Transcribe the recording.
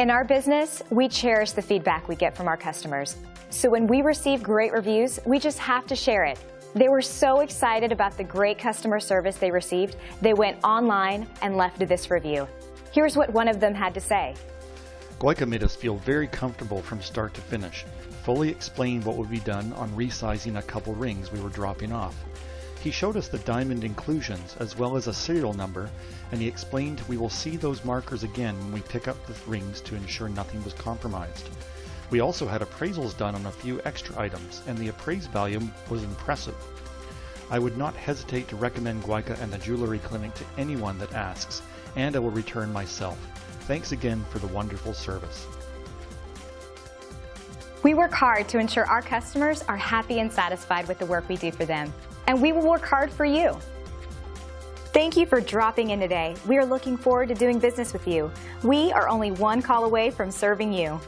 In our business, we cherish the feedback we get from our customers. So when we receive great reviews, we just have to share it. They were so excited about the great customer service they received, they went online and left this review. Here's what one of them had to say. Goika made us feel very comfortable from start to finish, fully explained what would be done on resizing a couple rings we were dropping off. He showed us the diamond inclusions as well as a serial number, and he explained we will see those markers again when we pick up the rings to ensure nothing was compromised. We also had appraisals done on a few extra items, and the appraised value was impressive. I would not hesitate to recommend Goika and the Jewellery Clinic to anyone that asks, and I will return myself. Thanks again for the wonderful service. We work hard to ensure our customers are happy and satisfied with the work we do for them, and we will work hard for you. Thank you for dropping in today. We are looking forward to doing business with you. We are only one call away from serving you.